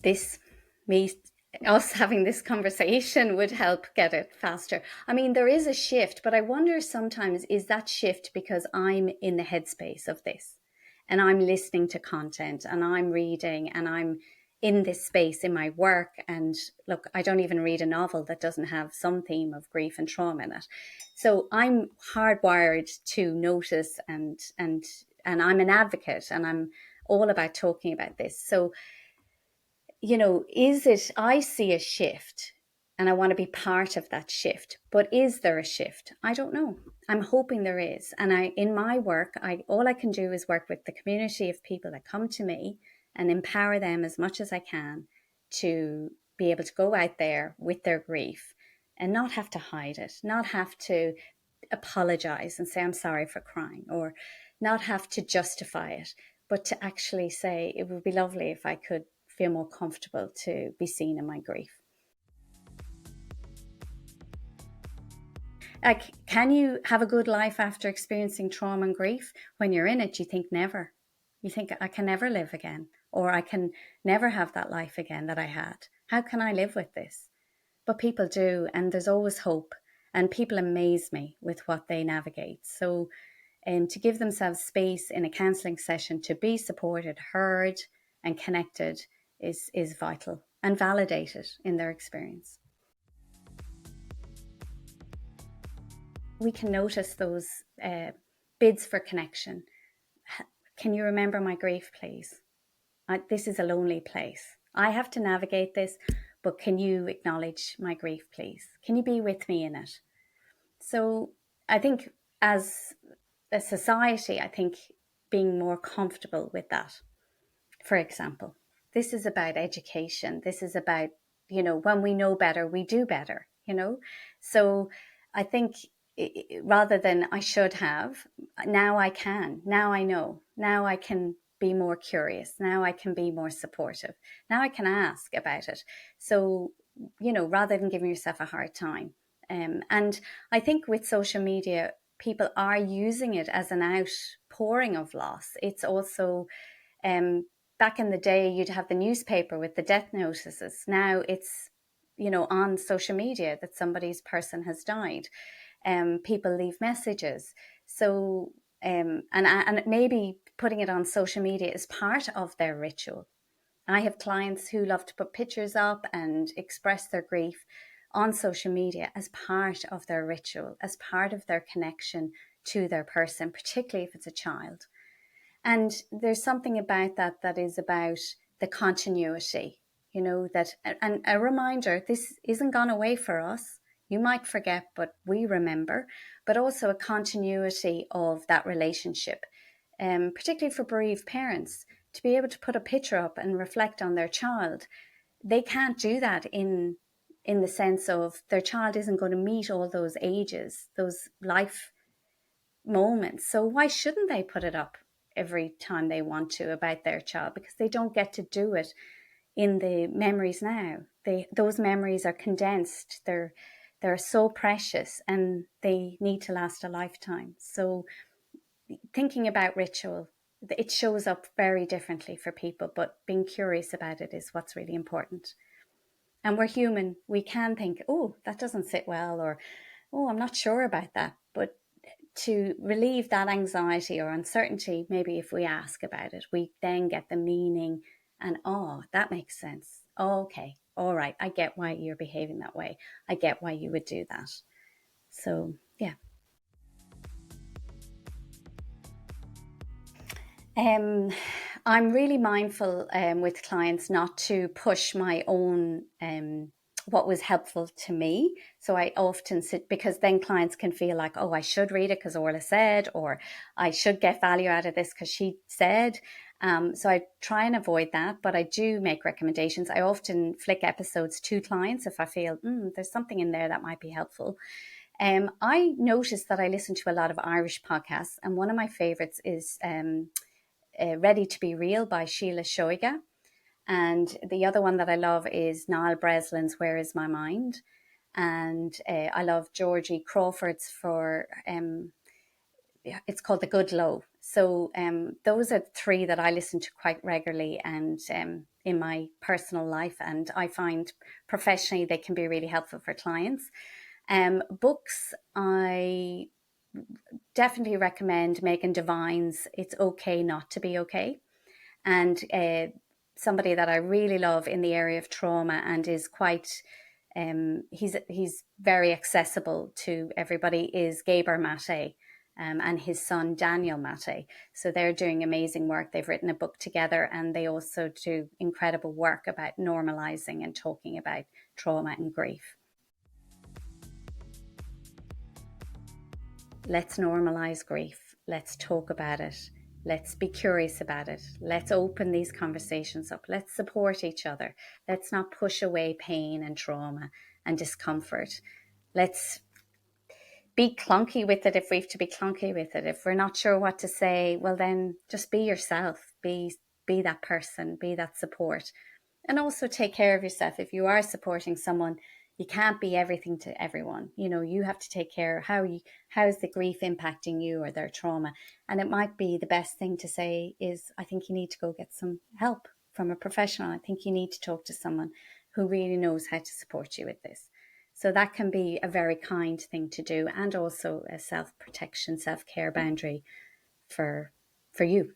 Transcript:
this me us having this conversation would help get it faster. I mean, there is a shift, but I wonder sometimes, is that shift because I'm in the headspace of this and I'm listening to content and I'm reading and I'm in this space in my work? And look, I don't even read a novel that doesn't have some theme of grief and trauma in it. So I'm hardwired to notice, and I'm an advocate, and I'm all about talking about this. So, is it, I see a shift and I want to be part of that shift, but is there a shift? I don't know. I'm hoping there is. And in my work, all I can do is work with the community of people that come to me and empower them as much as I can to be able to go out there with their grief and not have to hide it, not have to apologize and say, I'm sorry for crying, or not have to justify it, but to actually say, it would be lovely if I could feel more comfortable to be seen in my grief. Like, can you have a good life after experiencing trauma and grief? When you're in it, you think never. You think, I can never live again, or I can never have that life again that I had. How can I live with this? But people do, and there's always hope. And people amaze me with what they navigate. So to give themselves space in a counselling session to be supported, heard, and connected is vital, and validated in their experience. We can notice those bids for connection. Can you remember my grief, please? This is a lonely place. I have to navigate this, but can you acknowledge my grief, please? Can you be with me in it? So I think as a society, I think being more comfortable with that. For example, this is about education. This is about, when we know better, we do better, So I think rather than I should have, now I can, now I know, now I can be more curious. Now I can be more supportive. Now I can ask about it. So, rather than giving yourself a hard time. And I think with social media, people are using it as an outpouring of loss. It's also, back in the day, you'd have the newspaper with the death notices. Now it's, on social media that somebody's person has died. People leave messages. So, and maybe putting it on social media is part of their ritual. I have clients who love to put pictures up and express their grief on social media as part of their ritual, as part of their connection to their person, particularly if it's a child. And there's something about that is about the continuity, that, and a reminder, this isn't gone away for us. You might forget, but we remember, but also a continuity of that relationship, particularly for bereaved parents, to be able to put a picture up and reflect on their child. They can't do that in the sense of their child isn't going to meet all those ages, those life moments. So why shouldn't they put it up every time they want to about their child? Because they don't get to do it in the memories now. Those memories are condensed. They're so precious, and they need to last a lifetime. So thinking about ritual, it shows up very differently for people, but being curious about it is what's really important. And we're human. We can think, oh, that doesn't sit well, or, oh, I'm not sure about that. But to relieve that anxiety or uncertainty, maybe if we ask about it, we then get the meaning and, oh, that makes sense. Oh, okay. All right. I get why you're behaving that way. I get why you would do that. So, yeah. I'm really mindful with clients not to push my own what was helpful to me. So I often sit, because then clients can feel like, oh, I should read it because Orla said, or I should get value out of this because she said. So I try and avoid that, but I do make recommendations. I often flick episodes to clients if I feel there's something in there that might be helpful. I noticed that I listen to a lot of Irish podcasts, and one of my favorites is Ready to Be Real by Sheila Shoiga. And the other one that I love is Niall Breslin's Where Is My Mind? And I love Georgie Crawford's for, it's called The Good Low. So those are three that I listen to quite regularly and in my personal life, and I find professionally they can be really helpful for clients. Books, I definitely recommend Megan Devine's It's Okay Not to Be Okay. And somebody that I really love in the area of trauma and is quite, he's very accessible to everybody, is Gabor Mate. And his son Daniel Mate. So they're doing amazing work. They've written a book together, and they also do incredible work about normalizing and talking about trauma and grief. Let's normalize grief. Let's talk about it. Let's be curious about it. Let's open these conversations up. Let's support each other. Let's not push away pain and trauma and discomfort. Let's be clunky with it if we have to be clunky with it. If we're not sure what to say, well, then just be yourself. Be that person. Be that support. And also take care of yourself. If you are supporting someone, you can't be everything to everyone. You have to take care of how is the grief impacting you or their trauma. And it might be the best thing to say is, I think you need to go get some help from a professional. I think you need to talk to someone who really knows how to support you with this. So that can be a very kind thing to do, and also a self-protection, self-care boundary for you.